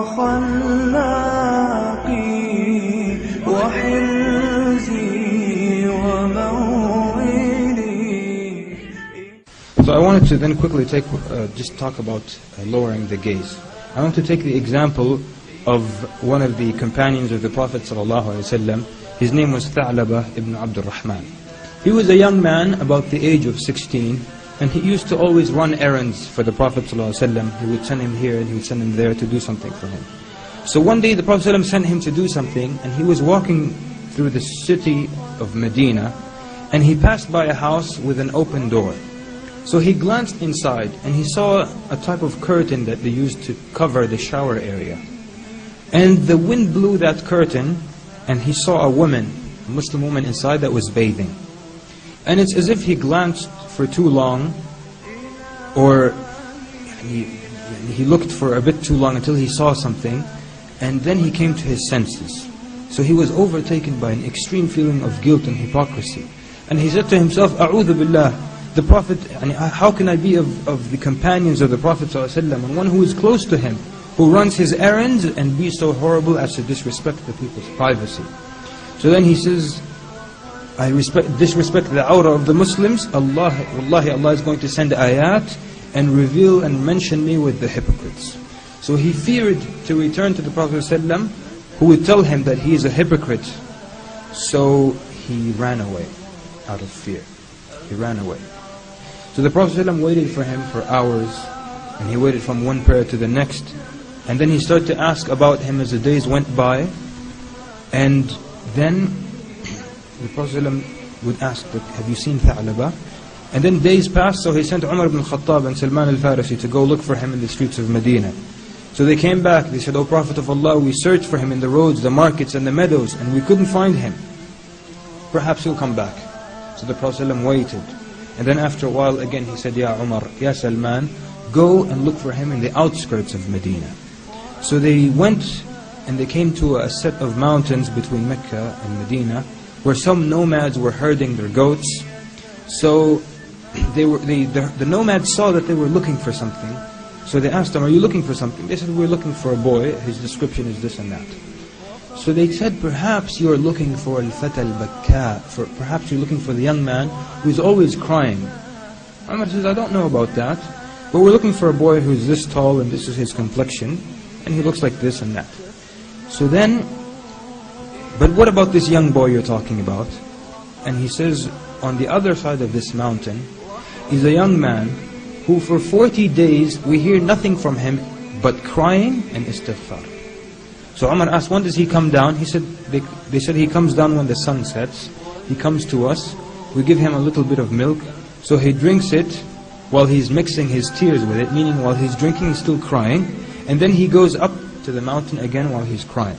وخلاقي وحرزي وموئلي. So I wanted to then quickly just talk about lowering the gaze. I want to take the example of one of the companions of the Prophet ﷺ. His name was Tha'laba ibn Abdul Rahman. He was a young man about the age of 16, and he used to always run errands for the Prophet ﷺ. He would send him here and he would send him there to do something for him. So one day the Prophet ﷺ sent him to do something, and he was walking through the city of Medina, and he passed by a house with an open door. So he glanced inside and he saw a type of curtain that they used to cover the shower area. And the wind blew that curtain, and he saw a woman, a Muslim woman inside that was bathing. And it's as if he glanced for too long, or he looked for a bit too long until he saw something, and then he came to his senses. So he was overtaken by an extreme feeling of guilt and hypocrisy. And he said to himself, A'udhu Billah, the Prophet, how can I be of the companions of the Prophet ﷺ, and one who is close to him, who runs his errands, and be so horrible as to disrespect the people's privacy? So then he says, I disrespect the awrah of the Muslims. Wallahi, Allah is going to send ayat and reveal and mention me with the hypocrites. So he feared to return to the Prophet ﷺ, who would tell him that he is a hypocrite. So he ran away out of fear. He ran away. So the Prophet ﷺ waited for him for hours, and he waited from one prayer to the next, and then he started to ask about him as the days went by. And then the Prophet ﷺ would ask, have you seen Tha'laba? And then days passed, so he sent Umar ibn al-Khattab and Salman al-Farisi to go look for him in the streets of Medina. So they came back, they said, O Prophet of Allah, we searched for him in the roads, the markets and the meadows, and we couldn't find him. Perhaps he'll come back. So the Prophet ﷺ waited. And then after a while again he said, Ya Umar, Ya Salman, go and look for him in the outskirts of Medina. So they went and they came to a set of mountains between Mecca and Medina, where some nomads were herding their goats. So the nomads saw that they were looking for something. So they asked them, are you looking for something? They said, we're looking for a boy, his description is this and that. So they said, perhaps you are looking for al-fata al-bakka, perhaps you're looking for the young man who's always crying. Umar says, I don't know about that, but we're looking for a boy who's this tall and this is his complexion, and he looks like this and that. So then, but what about this young boy you're talking about? And he says, on the other side of this mountain is a young man who for 40 days we hear nothing from him but crying and istighfar. So Umar asked, when does he come down? He said, they said he comes down when the sun sets. He comes to us, we give him a little bit of milk, so he drinks it while he's mixing his tears with it, meaning while he's drinking he's still crying, and then he goes up to the mountain again while he's crying.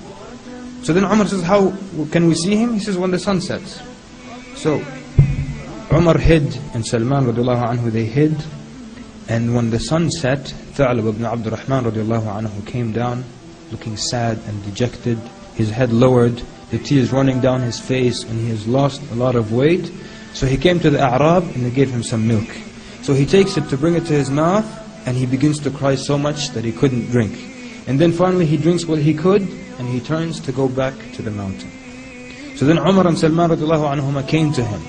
So then Umar says, how can we see him? He says, when the sun sets. So Umar hid, and Salman radiallahu anhu, they hid, and when the sun set, Tha'laba ibn Abdul Rahman radiallahu anhu came down, looking sad and dejected, his head lowered, the tears running down his face, and he has lost a lot of weight. So he came to the A'rab and they gave him some milk. So he takes it to bring it to his mouth, and he begins to cry so much that he couldn't drink. And then finally he drinks what he could, and he turns to go back to the mountain. So then Umar and Salman radiallahu anhuma came to him.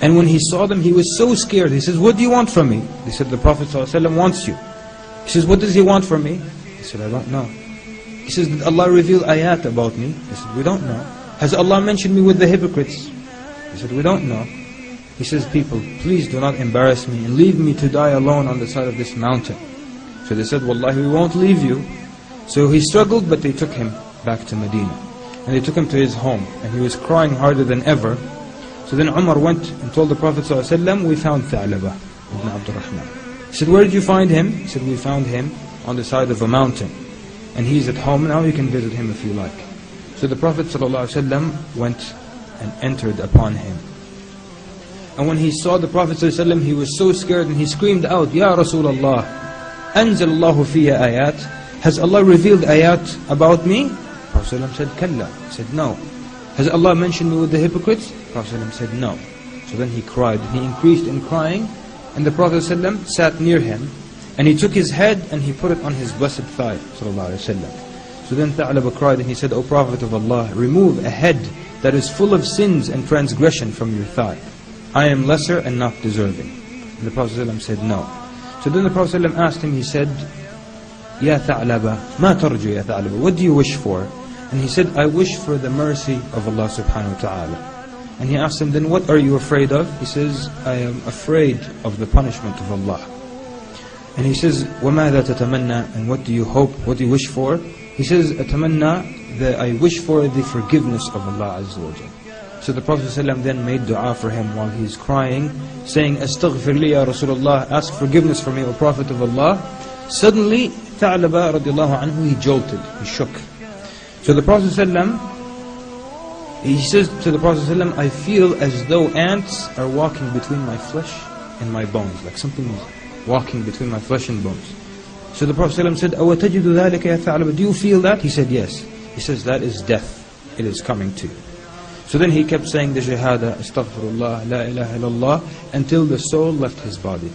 And when he saw them, he was so scared. He says, what do you want from me? They said, the Prophet ﷺ wants you. He says, what does he want from me? He said, I don't know. He says, did Allah reveal ayat about me? He said, we don't know. Has Allah mentioned me with the hypocrites? He said, we don't know. He says, people, please do not embarrass me and leave me to die alone on the side of this mountain. So they said, Wallahi, we won't leave you. So he struggled, but they took him back to Medina. And they took him to his home, and he was crying harder than ever. So then Umar went and told the Prophet ﷺ, we found Tha'laba ibn Abdul Rahman. He said, where did you find him? He said, we found him on the side of a mountain. And he's at home now, you can visit him if you like. So the Prophet ﷺ went and entered upon him. And when he saw the Prophet ﷺ, he was so scared and he screamed out, Ya Rasulullah, Anzal Allahu fiyya ayat. Has Allah revealed ayat about me? Prophet ﷺ said, Kalla. He said, no. Has Allah mentioned me with the hypocrites? Prophet ﷺ said, no. So then he cried, and he increased in crying, and the Prophet ﷺ sat near him, and he took his head and he put it on his blessed thigh, ﷺ. So then Tha'laba cried and he said, O Prophet of Allah, remove a head that is full of sins and transgression from your thigh. I am lesser and not deserving. And the Prophet ﷺ said, no. So then the Prophet ﷺ asked him, he said, Ya Tha'laba, ma tarju ya Tha'laba, what do you wish for? And he said, I wish for the mercy of Allah subhanahu wa ta'ala. And he asked him, then what are you afraid of? He says, I am afraid of the punishment of Allah. And he says, وَمَاذَا تَتَمَنَّى, and what do you hope, what do you wish for? He says, أَتَمَنَّى, that I wish for the forgiveness of Allah Azza wa Jal. So the Prophet ﷺ then made dua for him while he's crying, saying, Astaghfir li ya Rasulullah, ask forgiveness for me, O Prophet of Allah. Suddenly, Tha'laba radiallahu anhu, he jolted, he shook. So the Prophet ﷺ, he says to the Prophet ﷺ, I feel as though ants are walking between my flesh and my bones, like something is walking between my flesh and bones. So the Prophet ﷺ said, أَوَتَجِدُ ذَلِكَ يَا ثَعْلَبَ, do you feel that? He said, yes. He says, that is death. It is coming to you. So then he kept saying the shahada, astaghfirullah, la ilaha illallah, until the soul left his body.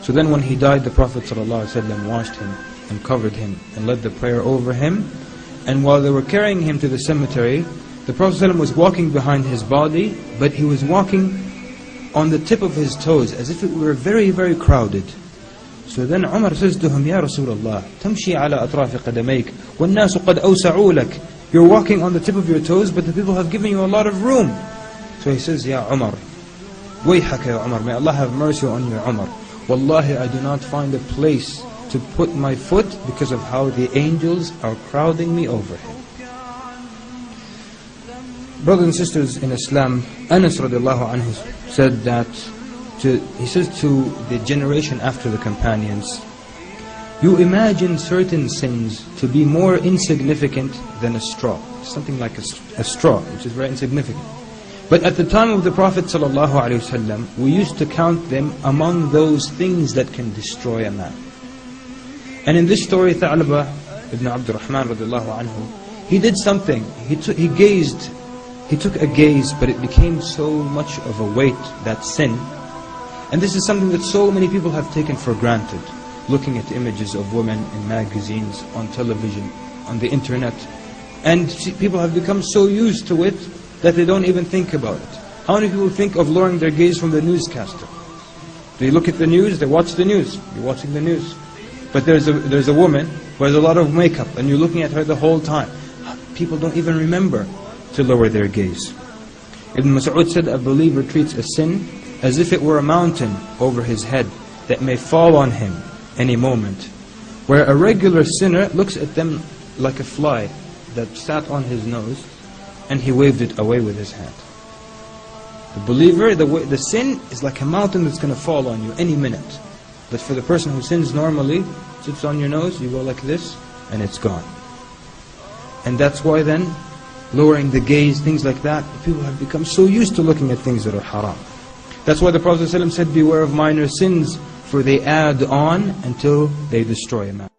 So then when he died, the Prophet ﷺ washed him and covered him and led the prayer over him. And while they were carrying him to the cemetery, the Prophet ﷺ was walking behind his body, but he was walking on the tip of his toes, as if it were very, very crowded. So then Umar says to him, Ya Rasulullah, تمشي على أطراف قدميك والناس قد أوسعوا لك. You're walking on the tip of your toes, but the people have given you a lot of room. So he says, Ya Umar, ويحك يا Umar, may Allah have mercy on you, Umar. Wallahi, I do not find a place to put my foot because of how the angels are crowding me over him. Brothers and sisters in Islam, Anas radiallahu anhu said that, he says to the generation after the companions, you imagine certain sins to be more insignificant than a straw. Something like a straw, which is very insignificant. But at the time of the Prophet ﷺ, we used to count them among those things that can destroy a man. And in this story, Tha'laba ibn Abdurrahman radiallahu anhu, he did something. He took a gaze, but it became so much of a weight, that sin. And this is something that so many people have taken for granted. Looking at images of women in magazines, on television, on the internet. And people have become so used to it that they don't even think about it. How many people think of lowering their gaze from the newscaster? They look at the news, they watch the news. You're watching the news. But there's a woman who has a lot of makeup, and you're looking at her the whole time. People don't even remember to lower their gaze. Ibn Mas'ud said, a believer treats a sin as if it were a mountain over his head that may fall on him any moment, where a regular sinner looks at them like a fly that sat on his nose and he waved it away with his hand. The believer, the sin is like a mountain that's going to fall on you any minute. But for the person who sins normally, sits on your nose, you go like this and it's gone. And that's why then, lowering the gaze, things like that, people have become so used to looking at things that are haram. That's why the Prophet ﷺ said, beware of minor sins, for they add on until they destroy a man.